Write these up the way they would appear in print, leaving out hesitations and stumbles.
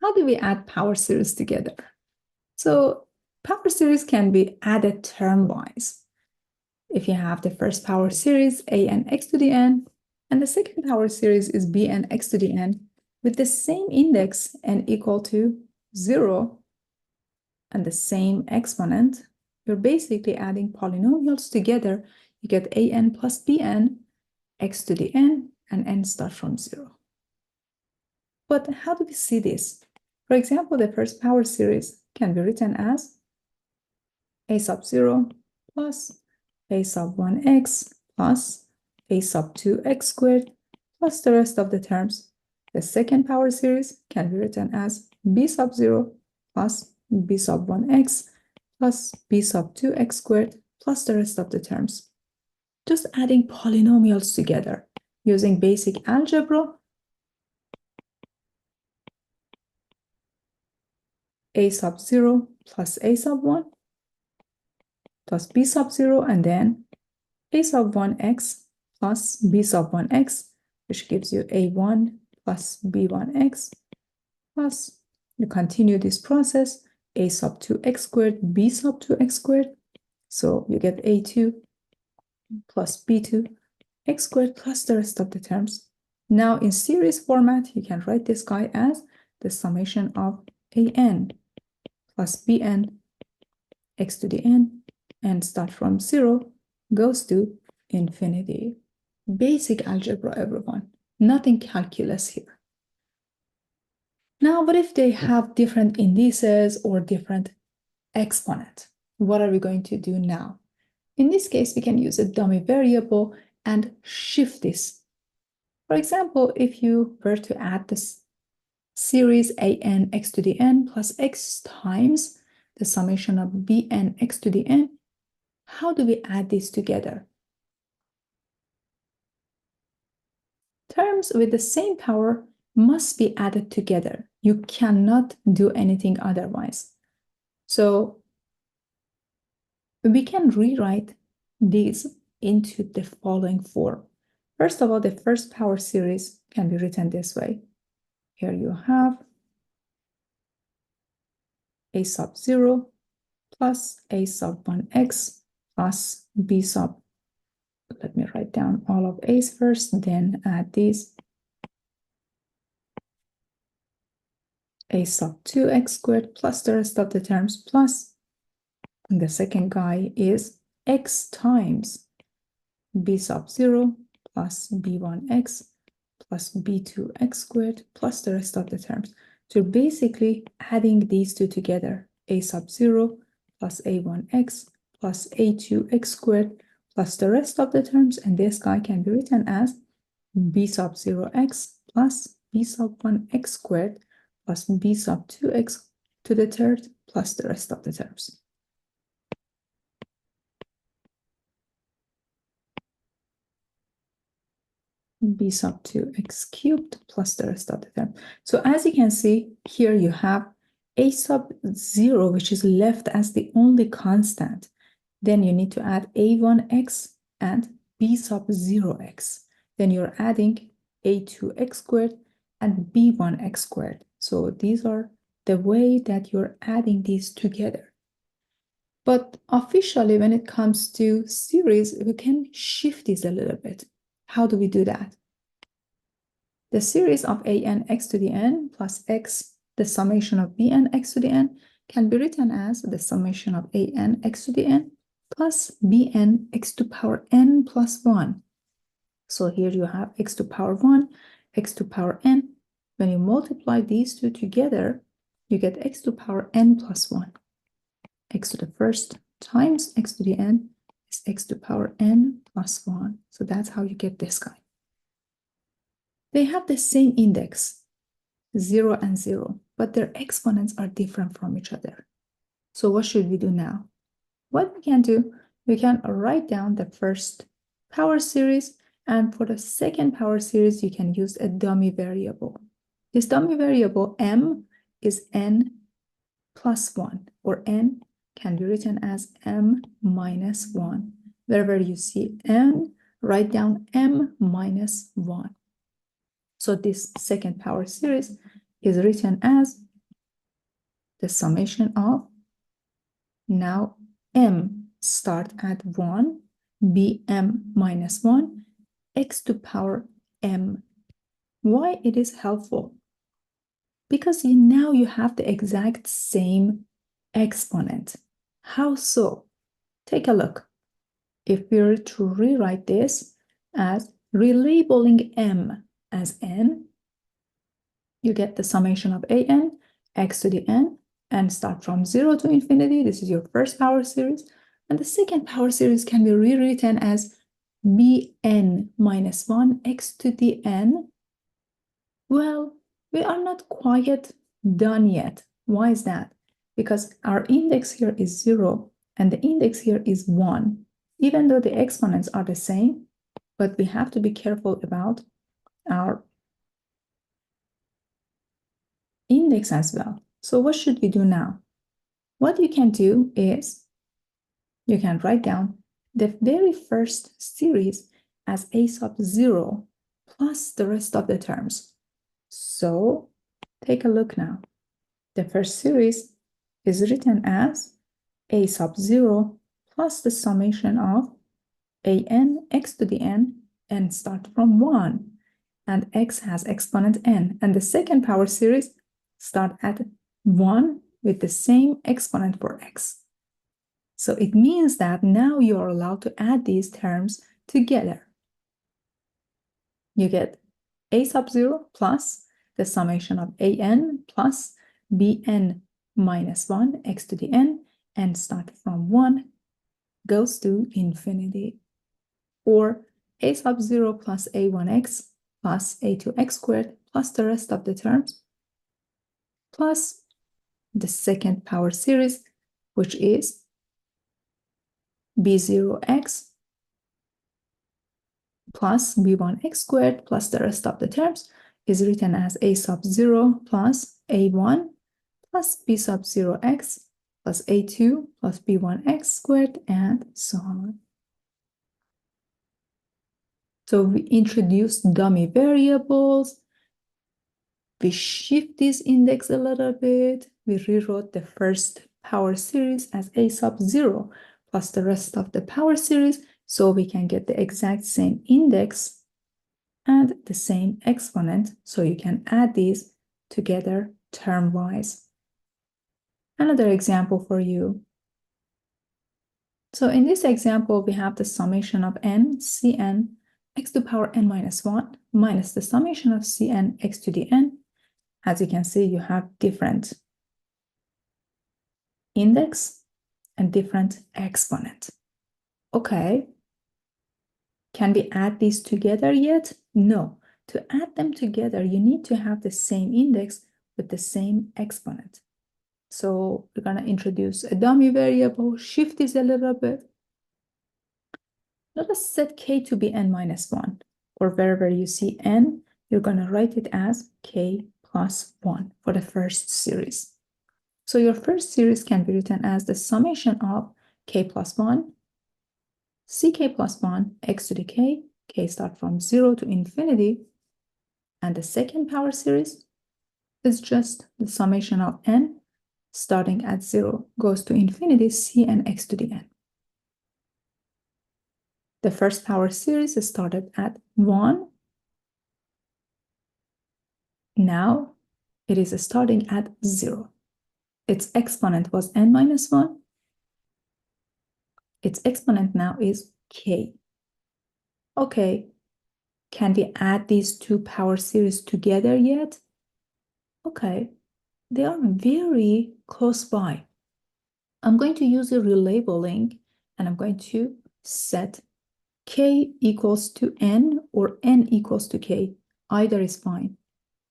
How do we add power series together? So power series can be added term-wise. If you have the first power series, a(n x to the n, and the second power series is bn x to the n, with the same index n equal to 0 and the same exponent, you're basically adding polynomials together. You get an plus bn x to the n, and n starts from 0. But how do we see this? For example, the first power series can be written as a sub 0 plus a sub 1x plus a sub 2x squared plus the rest of the terms. The second power series can be written as b sub 0 plus b sub 1x plus b sub 2x squared plus the rest of the terms. Just adding polynomials together using basic algebra. A sub 0 plus a sub 1 plus b sub 0, and then a sub 1x plus b sub 1x, which gives you a1 plus b1x, plus you continue this process, a sub 2x squared, b sub 2x squared. So you get a2 plus b2 x squared plus the rest of the terms. Now in series format, you can write this guy as the summation of an plus bn x to the n, and start from 0 goes to infinity. Basic algebra, everyone. Nothing calculus here. Now, what if they have different indices or different exponent? What are we going to do now? In this case, we can use a dummy variable and shift this. For example, if you were to add this series an x to the n plus x times the summation of bn x to the n, how do we add these together? Terms with the same power must be added together. You cannot do anything otherwise. So we can rewrite these into the following form. First of all, the first power series can be written this way. Here you have a sub 0 plus a sub 1x plus b sub, let me write down all of a's first, then add these, a sub 2x squared plus the rest of the terms, plus the second guy is x times b sub 0 plus b1x plus b2x squared plus the rest of the terms. So you're basically adding these two together, a sub 0 plus a1x plus a2x squared plus the rest of the terms, and this guy can be written as b sub 0x plus b sub 1x squared plus b sub 2x to the third plus the rest of the terms. B sub 2x cubed plus the rest of the term. So as you can see, here you have a sub 0, which is left as the only constant. Then you need to add a1x and b sub 0x. Then you're adding a2x squared and b1x squared. So these are the way that you're adding these together. But officially, when it comes to series, we can shift this a little bit. How do we do that? The series of an x to the n plus x, the summation of bn x to the n, can be written as the summation of an x to the n plus bn x to power n plus 1. So here you have x to power 1, x to power n. When you multiply these two together, you get x to power n plus 1. X to the first times x to the n is x to power n plus 1. So that's how you get this guy. They have the same index, 0 and 0, but their exponents are different from each other. So what should we do now? What we can do, we can write down the first power series, and for the second power series, you can use a dummy variable. This dummy variable, m, is n plus 1, or n can be written as m minus 1. Wherever you see n, write down m minus 1. So this second power series is written as the summation of, now m start at 1, bm minus 1, x to power m. Why it is helpful? Because now you have the exact same exponent. How so? Take a look. If we were to rewrite this as relabeling m as n, you get the summation of an, x to the n, and start from 0 to infinity. This is your first power series. And the second power series can be rewritten as bn minus 1 x to the n. Well, we are not quite done yet. Why is that? Because our index here is 0 and the index here is 1. Even though the exponents are the same, but we have to be careful about our index as well. So what should we do now? What you can do is you can write down the very first series as a sub 0 plus the rest of the terms. So take a look now. The first series is written as a sub 0 plus the summation of an x to the n, and start from 1. And x has exponent n. And the second power series start at 1 with the same exponent for x. So it means that now you are allowed to add these terms together. You get a sub 0 plus the summation of an plus bn minus 1 x to the n, and start from 1 goes to infinity. Or a sub 0 plus a1x plus a2x squared plus the rest of the terms, plus the second power series, which is b0x plus b1x squared plus the rest of the terms, is written as a sub 0 plus a1 plus b sub 0x plus a2 plus b1x squared, and so on. So we introduced dummy variables. We shift this index a little bit. We rewrote the first power series as a sub 0 plus the rest of the power series, so we can get the exact same index and the same exponent, so you can add these together term-wise. Another example for you. So in this example, we have the summation of n, cn, x to the power n minus 1 minus the summation of cn x to the n. As you can see, you have different index and different exponent. Okay. Can we add these together yet? No. To add them together, you need to have the same index with the same exponent. So we're going to introduce a dummy variable, shift this a little bit. Let us set k to be n minus 1, or wherever you see n, you're going to write it as k plus 1 for the first series. So your first series can be written as the summation of k plus 1, ck plus 1, x to the k start from 0 to infinity, and the second power series is just the summation of n starting at 0 goes to infinity, c and x to the n. The first power series started at 1. Now it is starting at 0. Its exponent was n minus 1. Its exponent now is k. Okay, can we add these two power series together yet? Okay, they are very close by. I'm going to use a relabeling, and I'm going to set k equals to n or n equals to k. Either is fine.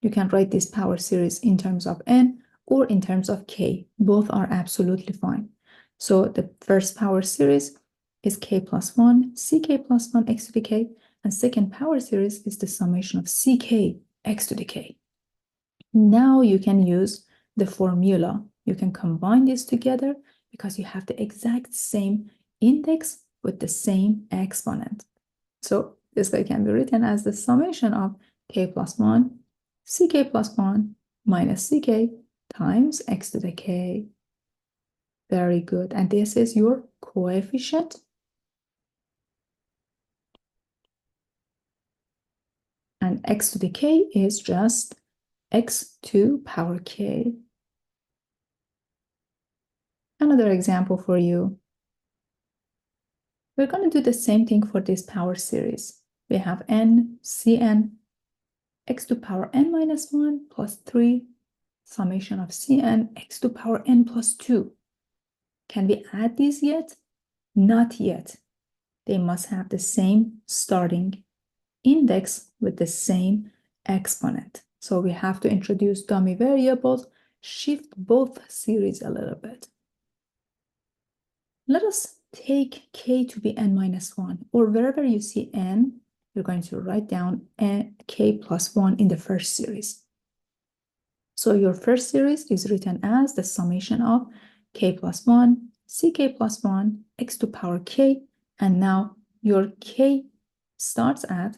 You can write this power series in terms of n or in terms of k. Both are absolutely fine. So the first power series is k plus 1, ck plus 1 x to the k, and second power series is the summation of ck x to the k. Now you can use the formula. You can combine these together because you have the exact same index with the same exponent. So this guy can be written as the summation of k plus 1, ck plus 1 minus ck times x to the k. Very good. And this is your coefficient. And x to the k is just x to power k. Another example for you. We're going to do the same thing for this power series. We have n, cn, x to power n minus 1 plus 3, summation of cn, x to power n plus 2. Can we add these yet? Not yet. They must have the same starting index with the same exponent. So we have to introduce dummy variables, shift both series a little bit. Let us take k to be n minus 1, or wherever you see n, you're going to write down k plus 1 in the first series. So your first series is written as the summation of k plus 1, ck plus 1, x to power k, and now your k starts at,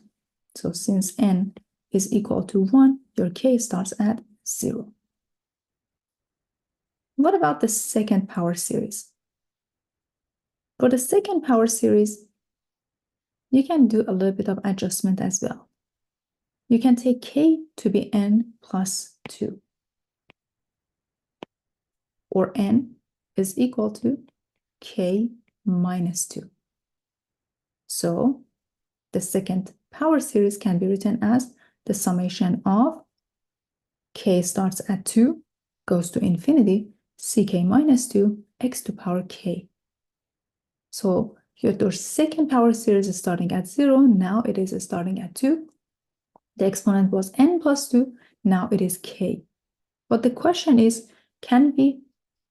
so since n is equal to 1, your k starts at 0. What about the second power series? For the second power series, you can do a little bit of adjustment as well. You can take k to be n plus 2, or n is equal to k minus 2. So the second power series can be written as the summation of k starts at 2, goes to infinity, ck minus 2, x to power k. So your second power series is starting at 0. Now it is starting at 2. The exponent was n plus 2. Now it is k. But the question is, can we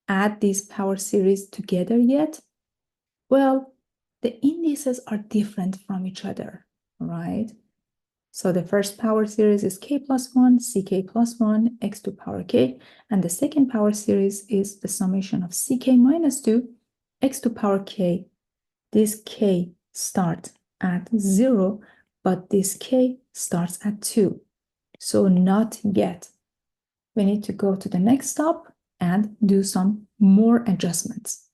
add these power series together yet? Well, the indices are different from each other, right? So the first power series is k plus 1, ck plus 1, x to power k. And the second power series is the summation of ck minus 2, x to power k. This k starts at 0, but this k starts at 2. So not yet. We need to go to the next step and do some more adjustments.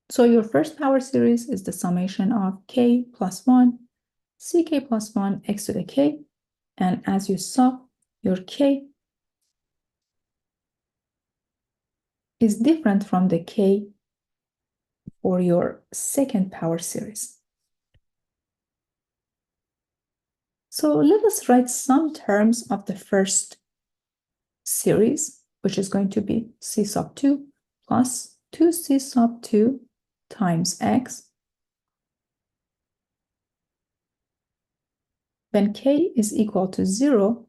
So your first power series is the summation of k plus 1, ck plus 1, x to the k. And as you saw, your k is different from the k for your second power series. So let us write some terms of the first series, which is going to be c sub 2 plus 2c sub 2 times x. When k is equal to 0,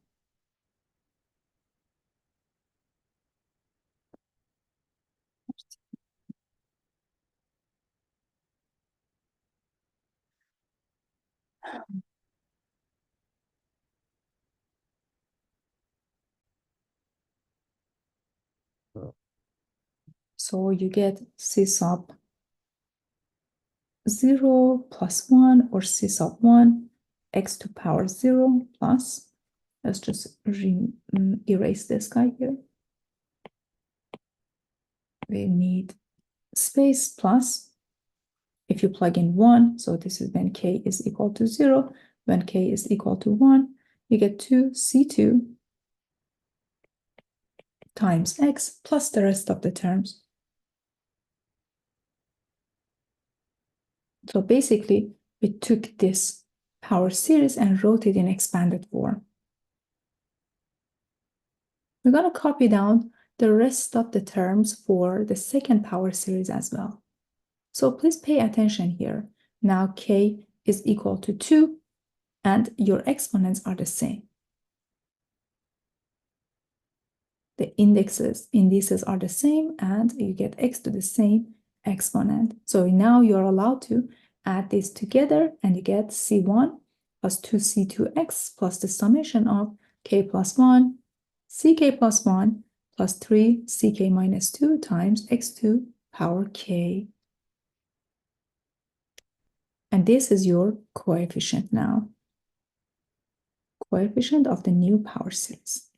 so you get c sub 0 plus 1, or c sub 1, x to power 0 plus, let's just erase this guy here. We need space plus, if you plug in 1, so this is when k is equal to 0, when k is equal to 1, you get 2c2 times x plus the rest of the terms. So basically, we took this power series and wrote it in expanded form. We're going to copy down the rest of the terms for the second power series as well. So please pay attention here. Now k is equal to 2, and your exponents are the same. The indices are the same, and you get x to the same exponent. So now you're allowed to add these together, and you get c1 plus 2c2x plus the summation of k plus 1, ck plus 1 plus 3 ck minus 2 times x to power k. And this is your coefficient now. coefficient of the new power series.